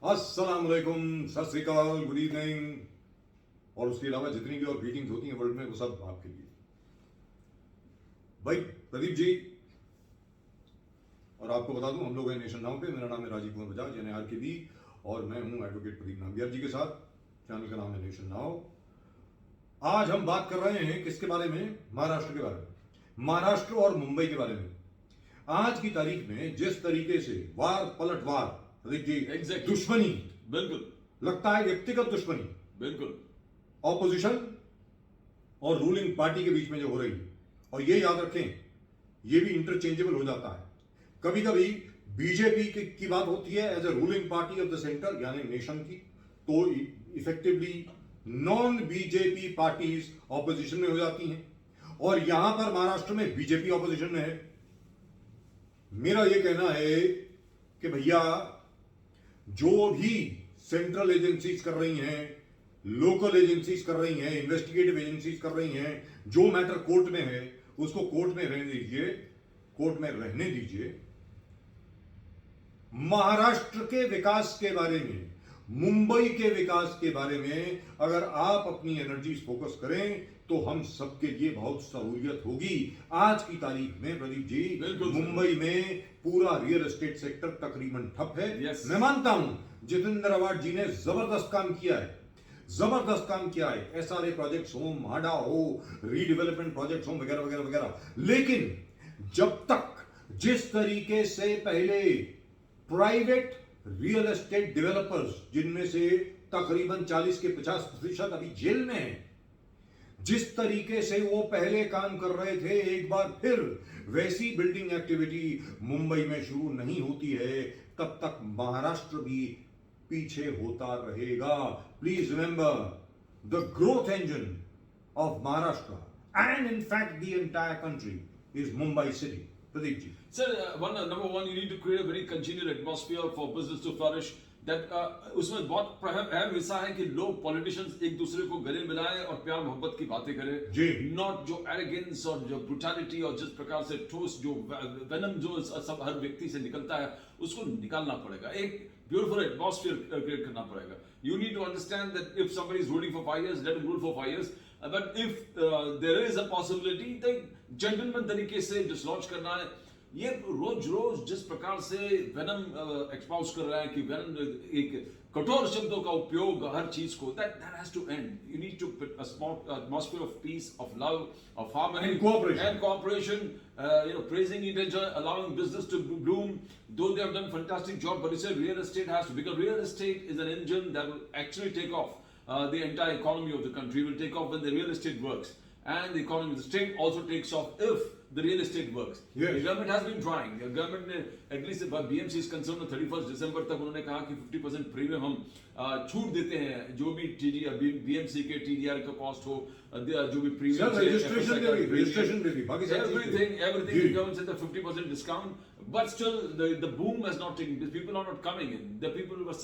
अस्सलाम वालेकुम, सत श्री अकाल, गुड इवनिंग और उसके अलावा जितनी भी और ग्रीटिंग्स होती हैं वर्ल्ड में वो सब आपके लिए। भाई प्रदीप जी, और आपको बता दूं हम लोग हैं नेशन नाउ पे। मेरा नाम है राजीव बजाज यानी RKB और मैं हूं एडवोकेट प्रदीप नंबियार जी के साथ। चैनल का नाम है नेशन नाउ। आज हम बात कर रहे हैं किसके बारे में? महाराष्ट्र के बारे में, महाराष्ट्र और मुंबई के बारे में। आज की तारीख में जिस तरीके से वार पलटवार दुश्मनी, बिल्कुल लगता है व्यक्तिगत दुश्मनी, बिल्कुल ऑपोजिशन और रूलिंग पार्टी के बीच में जो हो रही है, और ये याद रखें ये भी इंटरचेंजेबल हो जाता है। कभी कभी बीजेपी की बात होती है as a ruling party of the centre यानी नेशन की, तो effectively non BJP parties opposition में हो जाती हैं, और यहां पर महाराष्ट्र में बीजेपी ऑपोजिशन में है। मेरा यह कहना है कि भैया जो भी सेंट्रल एजेंसीज कर रही हैं, लोकल एजेंसीज कर रही हैं, इन्वेस्टिगेटिव एजेंसीज कर रही हैं, जो मैटर कोर्ट में है उसको कोर्ट में रहने दीजिए, कोर्ट में रहने दीजिए। महाराष्ट्र के विकास के बारे में, मुंबई के विकास के बारे में अगर आप अपनी एनर्जीज फोकस करें तो हम सबके लिए बहुत सहूलियत होगी। आज की तारीख में प्रदीप जी मुंबई में पूरा रियल एस्टेट सेक्टर तकरीबन ठप है। मैं मानता हूं जितेंद्र आवाड जी ने जबरदस्त काम किया है, जबरदस्त काम किया है। SRA प्रोजेक्ट्स हो, म्हाडा हो, रीडेवलपमेंट प्रोजेक्ट्स हो, वगैरह वगैरह वगैरह। लेकिन जब तक जिस तरीके से पहले प्राइवेट रियल एस्टेट डेवलपर्स, जिनमें से तकरीबन 40 के 50% अभी जेल में हैं, जिस तरीके से वो पहले काम कर रहे थे, एक बार फिर वैसी बिल्डिंग एक्टिविटी मुंबई में शुरू नहीं होती है, तब तक महाराष्ट्र भी पीछे होता रहेगा। Please remember the growth engine of Maharashtra and in fact the entire country is Mumbai city. Pradeep ji. Sir, number one, you need to create a very congenial atmosphere for business to flourish. That उसमें बहुत अहम हिस्सा है कि लोग politicians एक दूसरे को गले मिलाएं और प्यार मोहब्बत की बातें करें, नॉट जो एरोगेंस और जो ब्रुटैलिटी और जिस प्रकार से ठोस जो वेनम जो सब हर व्यक्ति से निकलता है उसको निकालना पड़ेगा। एक ब्यूटीफुल एटमॉस्फेयर क्रिएट करना पड़ेगा। You need to understand that if somebody is ruling for 5 years, let him rule for 5 years. But if there is a possibility, then gentleman तरीके से dislodge करना है। ये रोज रोज जिस प्रकार से वेनम एक्सपाउज कर रहा है कि वेनम एक कठोर शब्दों का उपयोग हर चीज को, that has to end. You need to put a small atmosphere of peace, of love, of harmony and cooperation. Praising each other, allowing business to bloom. Though they have done fantastic job, but it's a real estate has to, because real estate is an engine that will actually take off. The entire economy of the country will take off when the real estate works, and the economy of the state also takes off if the real estate works. Yes. The government has been trying. The government ने at least BMC is concerned 31st December तक उन्होंने कहा कि 50% premium हम छूट देते हैं, जो भी BMC के TDR का कॉस्ट हो, जो भी प्रीमियम रजिस्ट्रेशन भी बाकी everything the government said the 50% discount, but still the boom has not taken. People are not coming in. The people were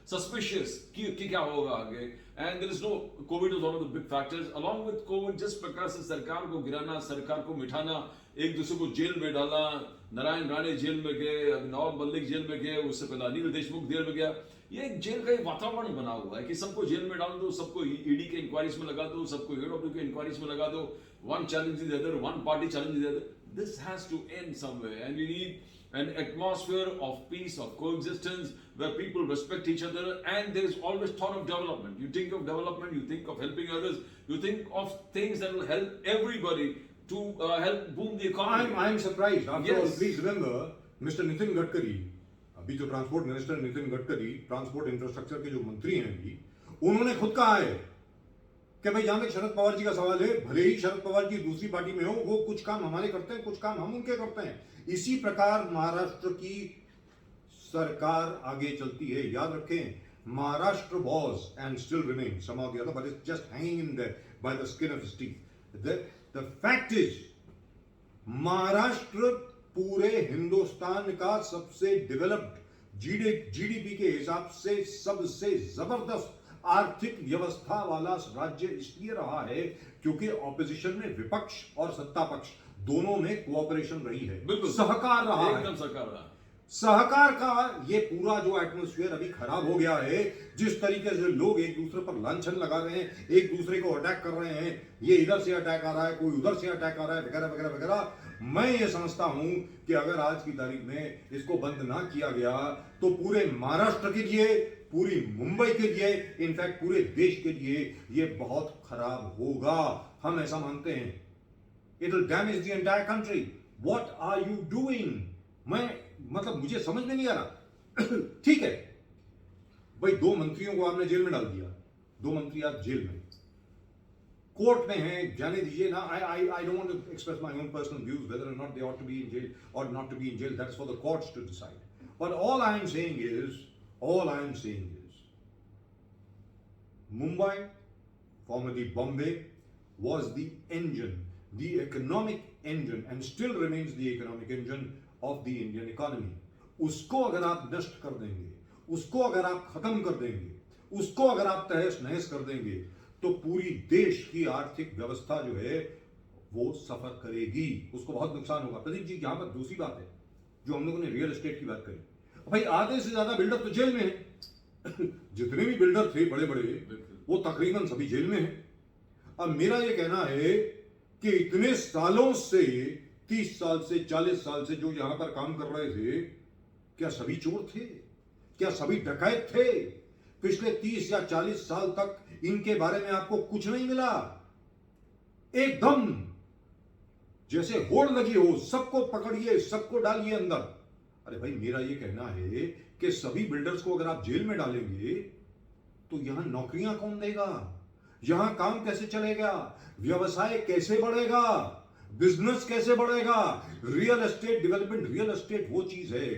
suspicious कि क्या होगा आगे, and there is no, COVID was one of the big factors. Along with COVID, जिस प्रकार से सरकार को गिराना, सरकार को मिठाना, एक दूसरे को जेल में डाला, नारायण राणे जेल में गए, नवाब मलिक जेल में गए, उससे पहले अनिल देशमुख जेल में गया। ये एक जेल का एक वातावरण बना हुआ है कि सबको जेल में डाल दो, सबको ED के इंक्वायरीज में लगा दो, सबको AW के इंक्वायरीज में लगा दो, one challenges the other, one party challenges the other. This has to end somewhere, and we need an atmosphere of peace, of coexistence, where people respect each other, and there is always thought of development. You think of development, you think of helping others, you think of things that will help everybody to help boom the economy. I am surprised. After all, please remember, Mr. Nitin Gadkari, अभी जो transport minister Nitin Gadkari, transport infrastructure के जो मंत्री हैं अभी, उन्होंने खुद कहा है कि भाई जहां तक शरद पवार जी का सवाल है, भले ही शरद पवार जी दूसरी पार्टी में हो, वो कुछ काम हमारे करते हैं, कुछ काम हम उनके करते हैं। इसी प्रकार महाराष्ट्र की सरकार आगे चलती है। याद रखें, Maharashtra was and still remains somehow the other, but it's just hanging in there by the skin of his teeth. The fact is, Maharashtra पूरे हिंदुस्तान का सबसे डेवलप्ड GDP के हिसाब से सबसे जबरदस्त आर्थिक व्यवस्था वाला राज्य इसलिए रहा है क्योंकि ऑपोजिशन में विपक्ष और सत्ता पक्ष दोनों में कोऑपरेशन रही है, बिल्कुल सहकार रहा है, एकदम सहकार रहा। सहकार का ये पूरा जो एटमॉस्फेयर अभी खराब हो गया है, जिस तरीके से लोग एक दूसरे पर लांछन लगा रहे हैं, एक दूसरे को अटैक कर रहे हैं, ये इधर से अटैक आ रहा है, कोई उधर से अटैक आ रहा है, वगैरह वगैरह वगैरह, मैं ये समझता हूं कि अगर आज की तारीख में इसको बंद ना किया गया तो पूरे महाराष्ट्र के लिए, पूरी मुंबई के लिए, इनफैक्ट पूरे देश के लिए ये बहुत खराब होगा। हम ऐसा मानते हैं। It will damage the entire country. What are you doing? मैं मतलब मुझे समझ में नहीं आ रहा। ठीक है भाई, 2 मंत्रियों को आपने जेल में डाल दिया, 2 मंत्री आज जेल में, कोर्ट में हैं, जाने दीजिए ना। I don't want to express my own personal views whether or not they ought to be in jail or not to be in jail, that's for the courts to decide. But all I am saying is Mumbai, formerly Bombay, was the engine, the economic engine, and still remains the economic engine of the Indian economy. उसको अगर आप नष्ट कर देंगे, उसको अगर आप खत्म कर देंगे, उसको अगर आप तहस नहस कर देंगे, तो पूरी देश की आर्थिक व्यवस्था जो है वो सफर करेगी, उसको बहुत नुकसान होगा। प्रदीप जी, यहां पर दूसरी बात है, जो हम लोगों ने रियल एस्टेट की बात करी, भाई आधे से ज्यादा बिल्डर तो जेल में है। जितने भी बिल्डर थे बड़े बड़े, वो तकरीबन सभी जेल में हैं। अब मेरा ये कहना है कि इतने सालों से, 30 साल से, 40 साल से जो यहां पर काम कर रहे थे, क्या सभी चोर थे? क्या सभी डकैत थे? पिछले 30 या 40 साल तक इनके बारे में आपको कुछ नहीं मिला। एकदम जैसे होड़ लगी हो, सबको पकड़िए, सबको डालिए अंदर। अरे भाई, मेरा ये कहना है कि सभी बिल्डर्स को अगर आप जेल में डालेंगे तो यहां नौकरियां कौन देगा? यहां काम कैसे चलेगा? व्यवसाय कैसे बढ़ेगा? बिजनेस कैसे बढ़ेगा? Real estate development, real estate वो चीज है,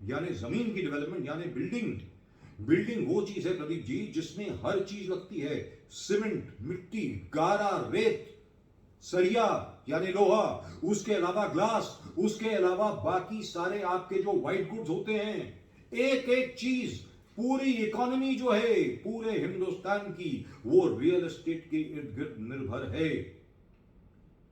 यानी जमीन की डेवलपमेंट, यानी बिल्डिंग वो चीज है प्रदीप जी, जिसमें हर चीज लगती है। सीमेंट, मिट्टी, गारा, रेत, सरिया यानी लोहा, उसके अलावा ग्लास, उसके अलावा बाकी सारे आपके जो व्हाइट गुड्स होते हैं, एक एक चीज, पूरी इकोनॉमी जो है पूरे हिंदुस्तान की, वो रियल एस्टेट के इर्द गिर्द निर्भर है।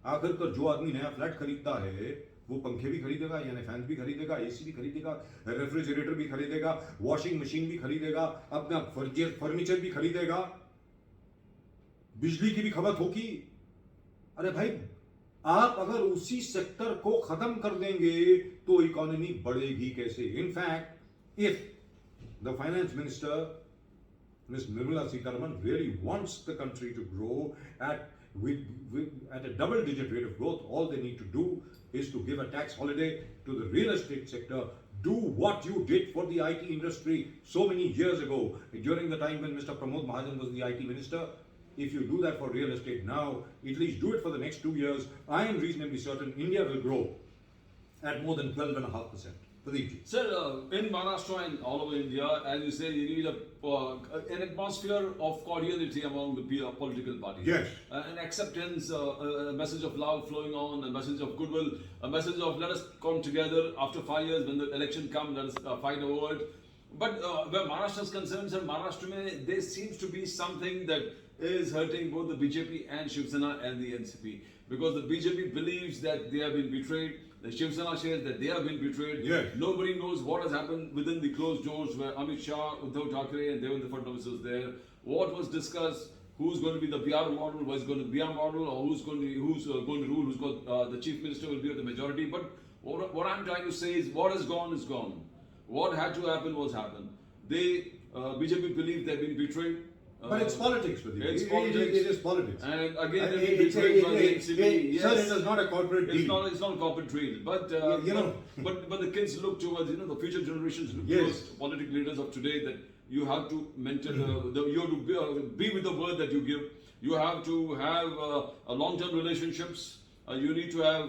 आखिरकार जो आदमी नया फ्लैट खरीदता है, वो पंखे भी खरीदेगा, यानी फैन भी खरीदेगा, एसी भी खरीदेगा, रेफ्रिजरेटर भी खरीदेगा, वॉशिंग मशीन भी खरीदेगा, अपना फर्नीचर भी खरीदेगा, बिजली की भी खपत होगी। अरे भाई, आप अगर उसी सेक्टर को खत्म कर देंगे तो इकोनॉमी बढ़ेगी कैसे? In fact if the finance minister, Ms. Nirmala Sitharaman, really wants the country to grow at a double-digit rate of growth, all they need to do is to give a tax holiday to the real estate sector. Do what you did for the IT industry so many years ago, during the time when Mr. Pramod Mahajan was the IT minister. If you do that for real estate now, at least do it for the next 2 years, I am reasonably certain India will grow at more than 12.5%. Sir, in Maharashtra and all over India, as you say, you need an atmosphere of cordiality among the political parties. Yes. An acceptance, a message of love flowing on, a message of goodwill, a message of let us come together after 5 years when the election comes, let us fight over it. But where Maharashtra is concerned, sir, Maharashtra, there seems to be something that is hurting both the BJP and Shiv Sena and the NCP. Because the BJP believes that they have been betrayed. The Shiv Sena shares that they have been betrayed. Yes. Nobody knows what has happened within the closed doors where Amit Shah, Uddhav Thackeray and Devendra Fadnavis was there. What was discussed, who's going to be the PR model, who's going to be a model, or who's going to rule, who's got the chief minister will be of the majority. But what I'm trying to say is what is gone is gone. What had to happen was happened. They, BJP believe they've been betrayed. But it's politics, Pradeep. It's politics. It is politics. And again, they've been betrayed by the NCP. Yes. Sir, it is not a corporate deal. It's not a corporate deal. But but the kids look towards, the future generations look towards political leaders of today that you have to maintain, you have to be with the word that you give. You have to have long-term relationships. You need to have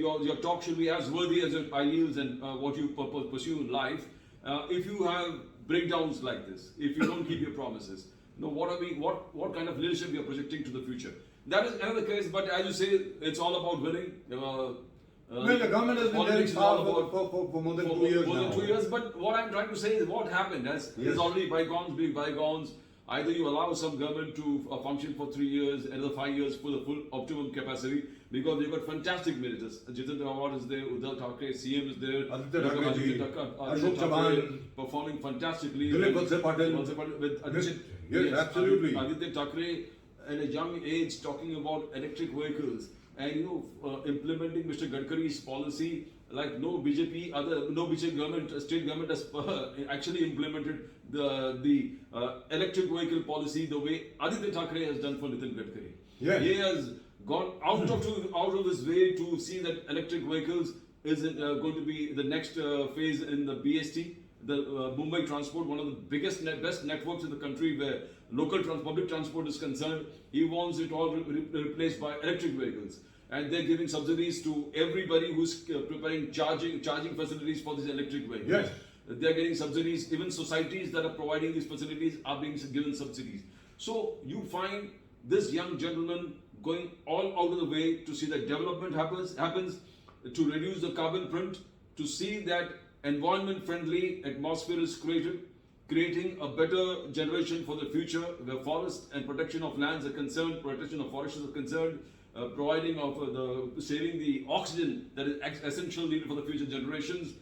your talk should be as worthy as your ideals and what you pursue in life. If you have breakdowns like this, if you don't keep your promises, what kind of leadership you are projecting to the future? That is another case. But as you say, it's all about winning. Well, the government has been very powerful for more than 2 years now. More than 2 years. But what I'm trying to say is what happened. There's already bygones being bygones. Either you allow some government to function for 3 years, another 5 years for the full optimum capacity. because you've got fantastic ministers. Jitendra Awad is there, Uddhav Thackeray, CM is there, Aditya Thackeray ji, Ashok Chavan, performing fantastically. Dilip Valse Patil. With Aditya, Yes, absolutely. Aditya Thackeray at a young age talking about electric vehicles and implementing Mr. Gadkari's policy like no BJP government, state government has actually implemented the electric vehicle policy the way Aditya Thackeray has done for Nitin Gadkari. Yes. He has gone out of his way to see that electric vehicles is going to be the next phase in the BST, the Mumbai transport, one of the best networks in the country where public transport is concerned. He wants it all replaced by electric vehicles. And they're giving subsidies to everybody who's preparing charging facilities for these electric vehicles. Yes. They're getting subsidies. Even societies that are providing these facilities are being given subsidies. So you find this young gentleman going all out of the way to see that development happens, to reduce the carbon print, to see that environment-friendly atmosphere is creating a better generation for the future, where forest and protection of lands are concerned, protection of forests are concerned, providing of saving the oxygen that is essential needed for the future generations,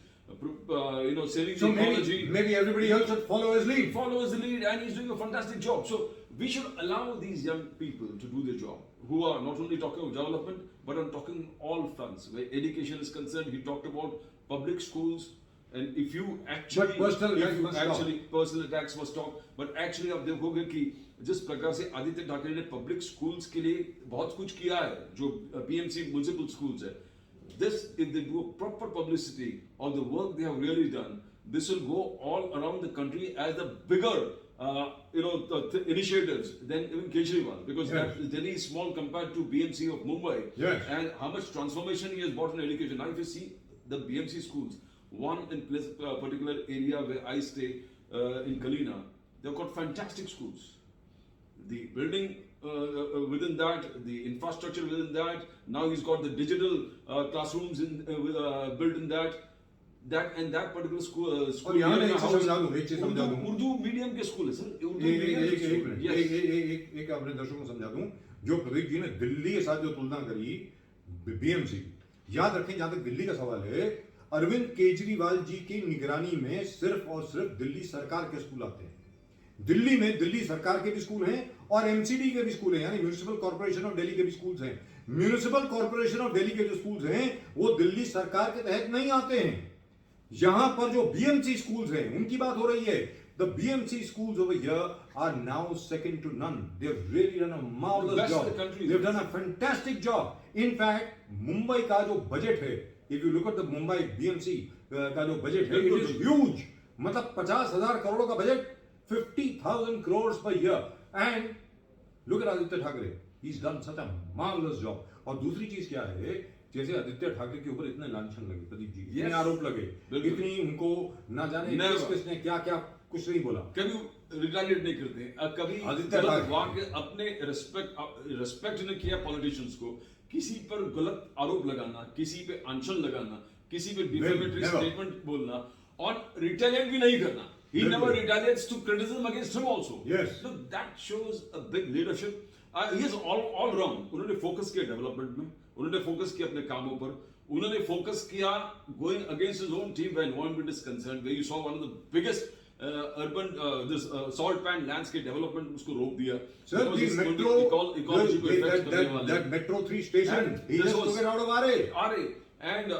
saving the ecology. Maybe everybody else should follow his lead. Follows the lead, and he's doing a fantastic job. So we should allow these young people to do their job, who are not only talking about development, but are talking all fronts. Where education is concerned, he talked about public schools, and if you actually personal attacks must stop. But actually आप देखोगे कि जिस प्रकार से आदित्य ठाकरे ने public schools के लिए बहुत कुछ किया है, जो PMC म्युनिसिपल स्कूल्स है, this, if they do a proper publicity of the work they have really done, this will go all around the country as the bigger initiatives than even Kejriwal, because Delhi is small compared to BMC of Mumbai. Yes. And how much transformation he has brought in education. Now if you see the BMC schools, one in particular area where I stay in Kalina, they've got fantastic schools. The building within that, the infrastructure within that, now he's got the digital classrooms built in that particular school. और यहाँ मैं एक चीज समझा दूँ, Urdu medium के school है sir. एक अपने दर्शकों को समझा दूँ, जो प्रदीप जी ने दिल्ली के साथ जो तुलना करी BMC, याद रखें जहाँ तक दिल्ली का सवाल है, अरविंद केजरीवाल जी की निगरानी में सिर्फ और सिर्फ दिल्ली सरकार के स्कूल आते हैं. दिल्ली में दिल्ली सरकार के भी स्कूल हैं और MCD के भी स्कूल हैं, यानी म्युनिसिपल कॉर्पोरेशन ऑफ दिल्ली के भी स्कूल्स हैं. म्युनिसिपल कॉर्पोरेशन ऑफ दिल्ली के जो स्कूल्स हैं वो दिल्ली सरकार के तहत नहीं आते हैं. यहां पर जो BMC schools हैं उनकी बात हो रही है. The BMC schools over here are now second to none. They've really done a marvelous job. They've done a fantastic job. In fact, Mumbai का जो बजट है, if you look at the Mumbai BMC का जो budget है, it is huge. मतलब 50,000 करोड़ का budget, 50,000 crores per year. And look at Aditya Thackeray. He's done such a marvelous job. और दूसरी चीज क्या है, जैसे आदित्य ठाकरे के ऊपर इतने लांछन लगे, प्रदीप जी, इतने आरोप लगे, इतनी उनको ना जाने किसने क्या कुछ नहीं बोला, कभी रिटालिएट नहीं करते, कभी आदित्य ठाकरे अपने रिस्पेक्ट ने किया पॉलिटिशियंस को, किसी पर गलत आरोप लगाना, किसी पे अनशन लगाना, किसी पे डिफेमेटरी स्टेटमेंट बोलना और रिटालिएट भी नहीं करना. He never retaliates to criticism against him also. Yes. So that shows a big leadership. He is all round. उन्होंने फोकस किया डेवलपमेंट में, उन्होंने फोकस किया अपने कामों पर, उन्होंने फोकस किया going against his own team where environment is concerned, where you saw one of the biggest urban salt pan landscape development उसको रोक दिया. Sir, that metro 3 station, he just took it out of RA. And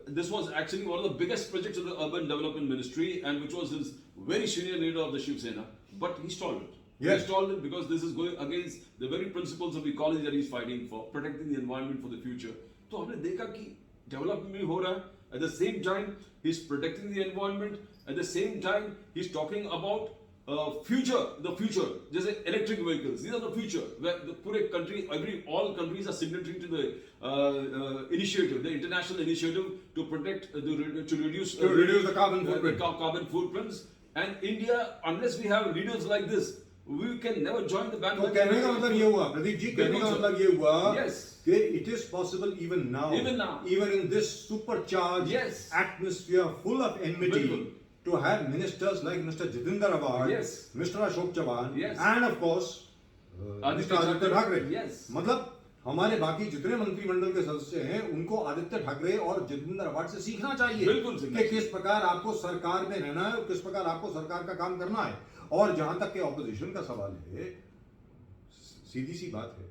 this was actually one of the biggest projects of the Urban Development Ministry, and which was his very senior leader of the Shiv Sena. But he stalled it. Yes. He stalled it because this is going against the very principles of ecology that he's fighting for, protecting the environment for the future. So हमने देखा कि development भी हो रहा है. At the same time, he's protecting the environment. At the same time, he's talking about the future. जैसे electric vehicles. These are the future. Where the पूरे country, all countries are signatory to the initiative, the international initiative to protect, to reduce the carbon footprints. And India, unless we have leaders like this, we can never join the bandwagon. तो कहने का मतलब ये हुआ, प्रदीप जी, कहने का मतलब ये हुआ, yes, कि it is possible even now, even in this supercharged atmosphere full of enmity, to have ministers like Mr. Jitendra Awad, Mr. Ashok Chavan, and of course Mr. Aditya Thackeray. Yes. मतलब हमारे बाकी जितने मंत्रिमंडल के सदस्य हैं उनको आदित्य ठाकरे और जितेंद्र आव्हाड से सीखना चाहिए बिल्कुल कि किस प्रकार आपको सरकार में रहना है और किस प्रकार आपको सरकार का काम करना है। और जहां तक के ऑपोजिशन का सवाल है, सीधी सी बात है,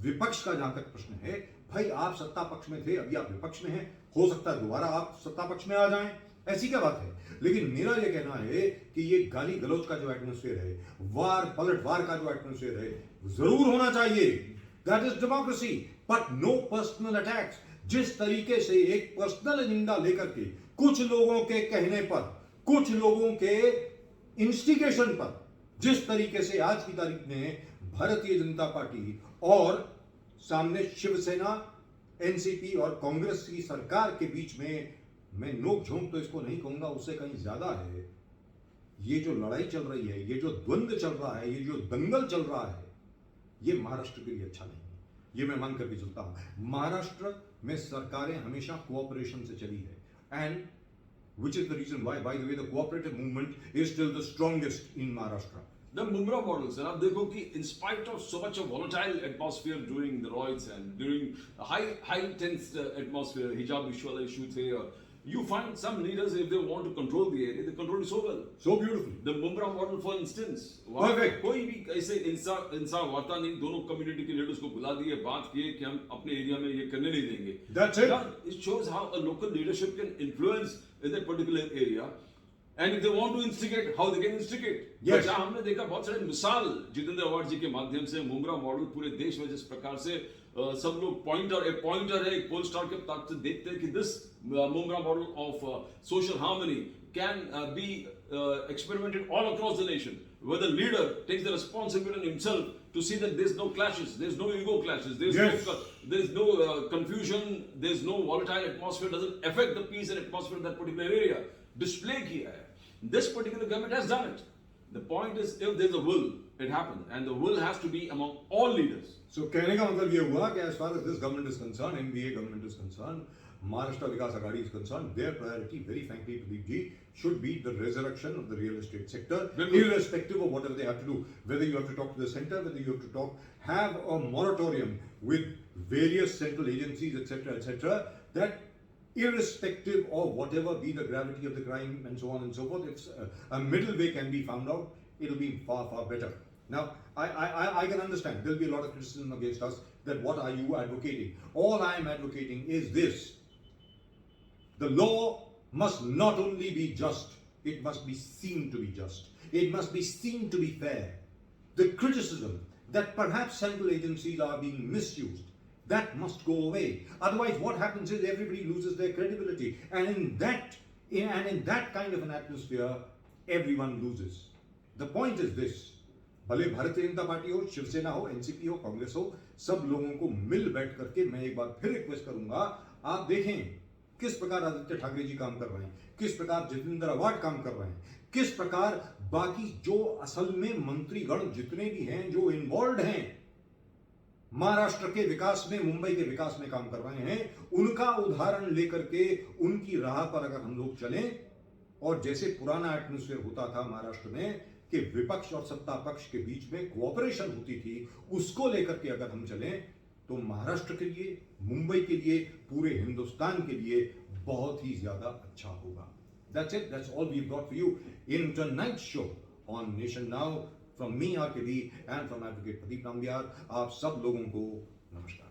विपक्ष का जहां तक प्रश्न है, भाई आप सत्ता पक्ष में थे, अभी आप विपक्ष में हैं, हो सकता है दोबारा आप सत्ता पक्ष में आ जाएं, ऐसी क्या बात है। लेकिन मेरा यह कहना है कि ये गाली गलौज का जो एटमॉस्फेयर है, वार पलटवार का जो एटमॉस्फेयर है, जरूर होना चाहिए। That is democracy, but no personal attacks. जिस तरीके से एक पर्सनल एजेंडा लेकर के कुछ लोगों के कहने पर, कुछ लोगों के इंस्टिगेशन पर, जिस तरीके से आज की तारीख में भारतीय जनता पार्टी और सामने शिवसेना, एनसीपी और कांग्रेस की सरकार के बीच में, मैं नोक झोंक तो इसको नहीं कहूंगा, उससे कहीं ज्यादा है, ये जो लड़ाई चल रही है, ये जो द्वंद्व चल रहा है, ये जो दंगल चल रहा है, ये महाराष्ट्र के लिए अच्छा नहीं है। ये मैं मान करके चलता हूं। महाराष्ट्र में सरकारें हमेशा कोऑपरेशन से चली है, and which is the reason why, by the way, the cooperative movement is still the strongest in Maharashtra. The Mumbra Model, sir, आप देखो कि in spite of so much of volatile atmosphere during the riots and during high tense atmosphere, hijab issue वाला issue थे, और you find some leaders, if they want to control the area, they control it so well. So beautifully. The Mumbra Model, for instance, Perfect. कोई भी ऐसे इंसान वार्ता नहीं, दोनों कम्युनिटी के लीडर्स को बुला दिए, बात किए कि हम अपने एरिया में ये करने नहीं देंगे. That's it. Now, it shows how a local leadership can influence in that particular area. And if they want to instigate, how they can instigate. Yes. जहाँ हमने देखा बहुत सारे मिसाल जितेंद्र आव्हाड जी के माध्यम से मुम्बरा मॉडल पूरे देश में जिस प्रकार से सब लोग पॉइंटर है एक पोल स्टार के ताकत से देखते हैं कि this Mumbra model of social harmony can be experimented all across the nation, where the leader takes the responsibility on himself to see that there's no clashes, there's no ego clashes, there's no confusion, there's no volatile atmosphere, doesn't affect the peace and atmosphere in that particular area. Display kiya hai. This particular government has done it. The point is, if there's a will, it happens, and the will has to be among all leaders. So कहने का मतलब ये हुआ कि as far as this government is concerned, NDA government is concerned, Maharashtra Vikas Aghadi is concerned, their priority, very frankly, Pradeep ji, should be the resurrection of the real estate sector, irrespective of whatever they have to do. Whether you have to talk to the center, whether you have to have a moratorium with various central agencies, etc., that irrespective of whatever be the gravity of the crime and so on and so forth, if a middle way can be found out, it'll be far, far better. Now, I can understand there'll be a lot of criticism against us that what are you advocating? All I am advocating is this. The law must not only be just, it must be seen to be just. It must be seen to be fair. The criticism that perhaps central agencies are being misused, that must go away. Otherwise, what happens is everybody loses their credibility. And in that kind of an atmosphere, everyone loses. The point is this. भले Bharatiya Janata party हो, शिवसेना हो, NCP हो, कांग्रेस हो, सब लोगों को मिल बैठ करके मैं एक बार फिर रिक्वेस्ट करूंगा, आप देखें किस प्रकार आदित्य ठाकरे जी काम कर रहे हैं, किस प्रकार जितेंद्र आव्हाड काम कर रहे हैं, किस प्रकार बाकी जो असल में मंत्रीगण जितने भी हैं, जो इन्वॉल्व हैं महाराष्ट्र के विकास में, मुंबई के विकास में काम कर रहे हैं, उनका उदाहरण लेकर के उनकी राह पर अगर हम लोग चलें, और जैसे पुराना एटमॉस्फेयर होता था महाराष्ट्र में कि विपक्ष और सत्ता पक्ष के बीच में कोऑपरेशन होती थी, उसको लेकर के अगर हम चलें तो महाराष्ट्र के लिए, मुंबई के लिए, पूरे हिंदुस्तान के लिए बहुत ही ज्यादा अच्छा होगा. That's it. That's all we've got for you in tonight's show on Nation Now. From me, RKB, and from Advocate Pradeep Nambiar, आप सब लोगों को नमस्कार.